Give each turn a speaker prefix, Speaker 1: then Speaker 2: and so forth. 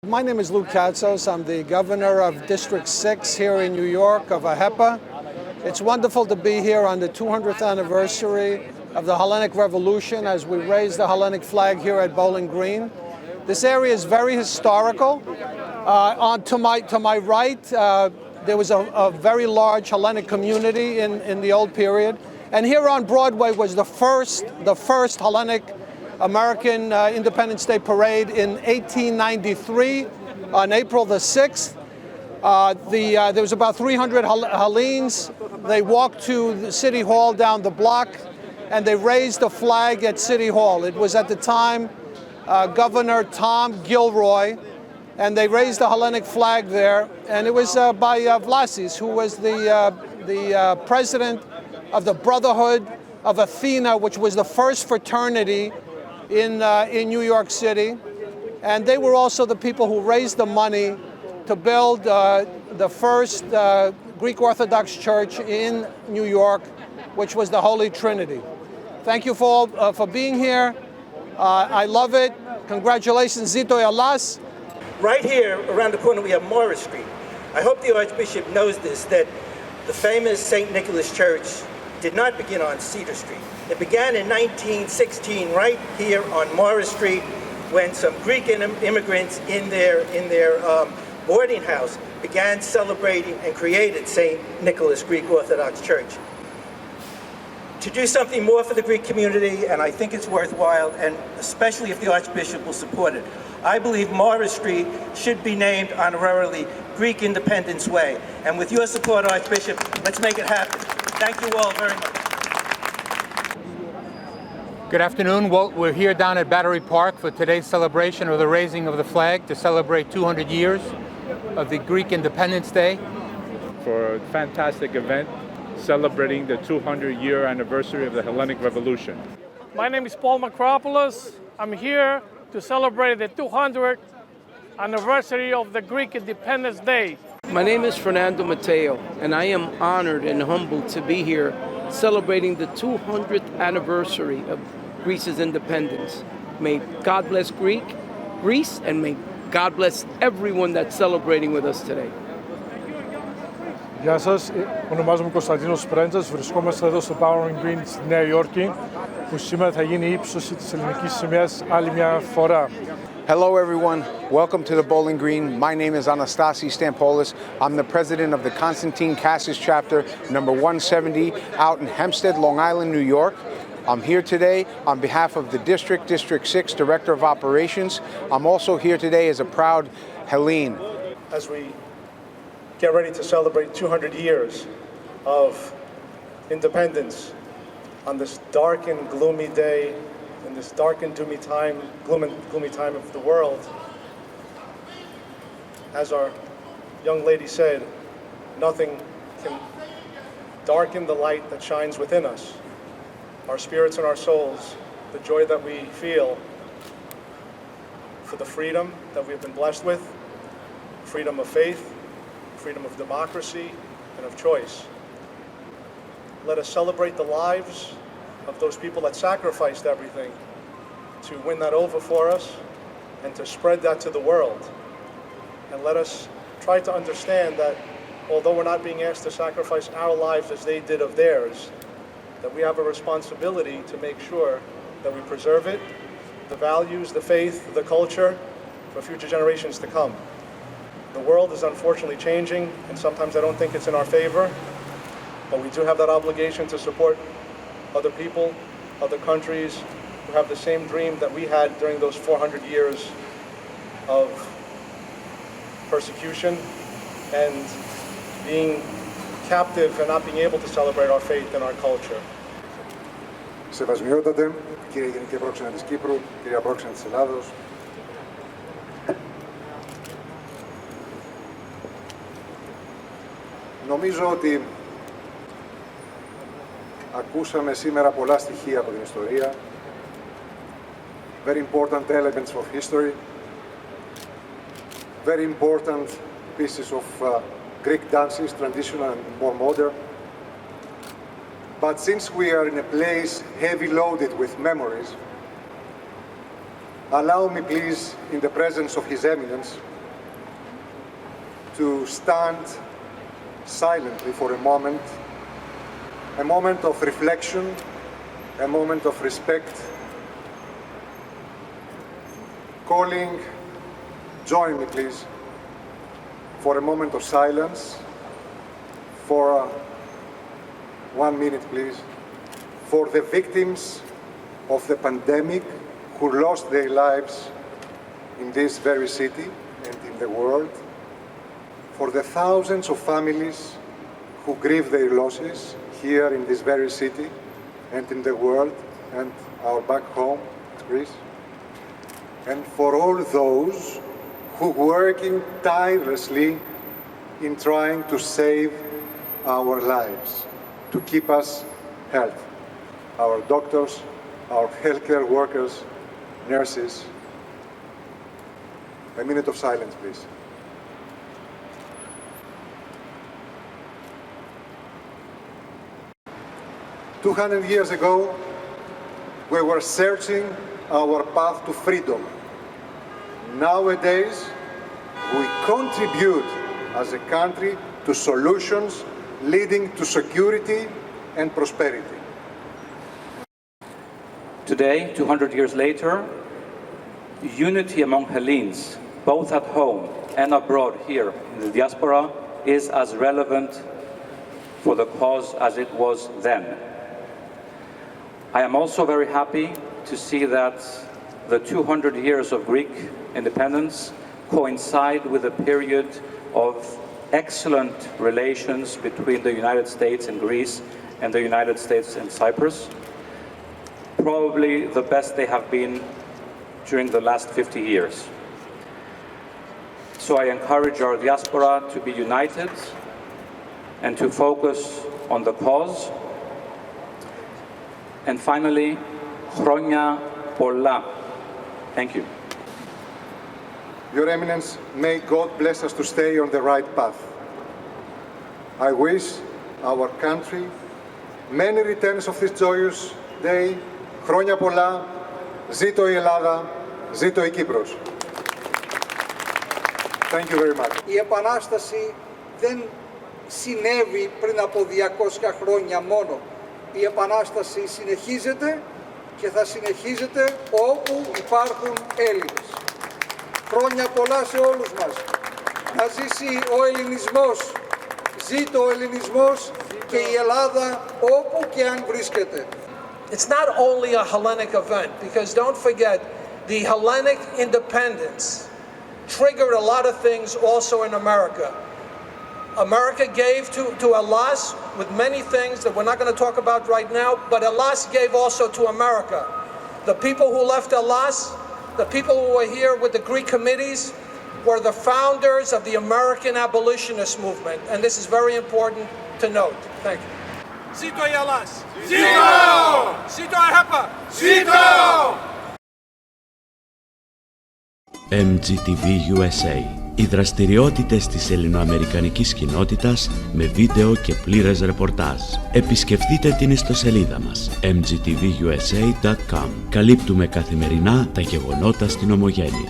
Speaker 1: My name is Lou Katzos. I'm the governor of District 6 here in New York of Ahepa. It's wonderful to be here on the 200th anniversary of the Hellenic Revolution as we raise the Hellenic flag here at Bowling Green. This area is very historical. To my right, there was a very large Hellenic community in the old period. And here on Broadway was the first Hellenic American Independence Day Parade in 1893 on April the 6th. There was about 300 Hellenes. They walked to the City Hall down the block and they raised the flag at City Hall. It was at the time Governor Tom Gilroy, and they raised the Hellenic flag there. And it was by Vlasis, who was the president of the Brotherhood of Athena, which was the first fraternity in New York City. And they were also the people who raised the money to build the first Greek Orthodox Church in New York, which was the Holy Trinity. Thank you for being here. I love it. Congratulations, Zito Yalas.
Speaker 2: Right here around the corner we have Morris Street. I hope the Archbishop knows this, that the famous St. Nicholas Church did not begin on Cedar Street. It began in 1916 right here on Morris Street when some Greek immigrants in their boarding house began celebrating and created St. Nicholas Greek Orthodox Church. To do something more for the Greek community, and I think it's worthwhile, and especially if the Archbishop will support it, I believe Morris Street should be named honorarily Greek Independence Way. And with your support, Archbishop, let's make it happen. Thank you all very much.
Speaker 3: Good afternoon. Well, we're here down at Battery Park for today's celebration of the raising of the flag to celebrate 200 years of the Greek Independence Day.
Speaker 4: For a fantastic event celebrating the 200-year anniversary of the Hellenic Revolution.
Speaker 5: My name is Paul Macropoulos. I'm here to celebrate the 200th anniversary of the Greek Independence Day.
Speaker 6: My name is Fernando Mateo, and I am honored and humbled to be here celebrating the 200th anniversary of Greece's independence. May God bless Greece, and may God bless everyone that's celebrating with us today.
Speaker 7: Γεια σας, ονομάζομαι Κωνσταντίνος Πρέντζας, βρισκόμαστε εδώ στο Bowling Green στη Νέα Υόρκη, που σήμερα θα γίνει η ύψωση της ελληνικής σημαίας άλλη μια φορά.
Speaker 8: Hello everyone, welcome to the Bowling Green. My name is Anastasi Stampoulos. I'm the president of the Constantine Cassis chapter number 170 out in Hempstead, Long Island, New York. I'm here today on behalf of the District 6 Director of Operations. I'm also here today as a proud Hellene.
Speaker 9: As we get ready to celebrate 200 years of independence on this dark and gloomy day, in this dark and gloomy time of the world, as our young lady said, nothing can darken the light that shines within us, our spirits and our souls, the joy that we feel for the freedom that we've been blessed with, freedom of faith, freedom of democracy, and of choice. Let us celebrate the lives of those people that sacrificed everything to win that over for us and to spread that to the world. And let us try to understand that although we're not being asked to sacrifice our lives as they did of theirs, that we have a responsibility to make sure that we preserve it, the values, the faith, the culture, for future generations to come. The world is unfortunately changing, and sometimes I don't think it's in our favor, but we do have that obligation to support other people, other countries who have the same dream that we had during those 400 years of persecution and being captive and not being able to celebrate our faith and our culture.
Speaker 10: Σεβασμιότατε, κύριε Γενική Πρόξενα της Κύπρου, κυρία Πρόξενα της Ελλάδος, νομίζω ότι ακούσαμε σήμερα πολλά στοιχεία από την ιστορία, very important elements of history, very important pieces of Greek dances, traditional and more modern. But since we are in a place heavy loaded with memories, allow me please, in the presence of His Eminence, to stand silently for a moment of reflection, a moment of respect, join me please, for a moment of silence, for 1 minute please, for the victims of the pandemic who lost their lives in this very city and in the world, for the thousands of families who grieve their losses here in this very city and in the world and our back home, Greece, and for all those who are working tirelessly in trying to save our lives, to keep us healthy. Our doctors, our healthcare workers, nurses. A minute of silence, please. "200 years ago, we were searching our path to freedom. Nowadays, we contribute as a country to solutions leading to security and prosperity."
Speaker 11: Today, 200 years later, unity among Hellenes, both at home and abroad here in the diaspora, is as relevant for the cause as it was then. I am also very happy to see that the 200 years of Greek independence coincide with a period of excellent relations between the United States and Greece and the United States and Cyprus, probably the best they have been during the last 50 years. So I encourage our diaspora to be united and to focus on the cause. And finally, Χρόνια πολλά. Thank you.
Speaker 10: Your Eminence, may God bless us to stay on the right path. I wish our country many returns of this joyous day. Χρόνια πολλά, ζήτω η Ελλάδα, ζήτω η Κύπρος. Thank you very much.
Speaker 12: Η Επανάσταση δεν συνέβη πριν από 200 χρόνια μόνο. Η Επανάσταση συνεχίζεται και θα συνεχίζεται όπου υπάρχουν Έλληνες. Χρόνια πολλά σε όλους μας. Να ζήσει ο ελληνισμός. Ζήτω ο ελληνισμός και η Ελλάδα όπου και αν βρίσκεται.
Speaker 1: It's not only a Hellenic event, because don't forget, the Hellenic independence triggered a lot of things also in America. America gave to Hellas with many things that we're not going to talk about right now, but Hellas gave also to America. The people who left Hellas, the people who were here with the Greek committees, were the founders of the American abolitionist movement, and this is very important to note. Thank you.
Speaker 13: Ζήτω η Ελλάς! Ζήτω! Ζήτω Ahepa! Ζήτω!
Speaker 14: MGTV USA. Οι δραστηριότητες της ελληνοαμερικανικής κοινότητας με βίντεο και πλήρες ρεπορτάζ. Επισκεφτείτε την ιστοσελίδα μας mgtvusa.com. Καλύπτουμε καθημερινά τα γεγονότα στην Ομογένεια.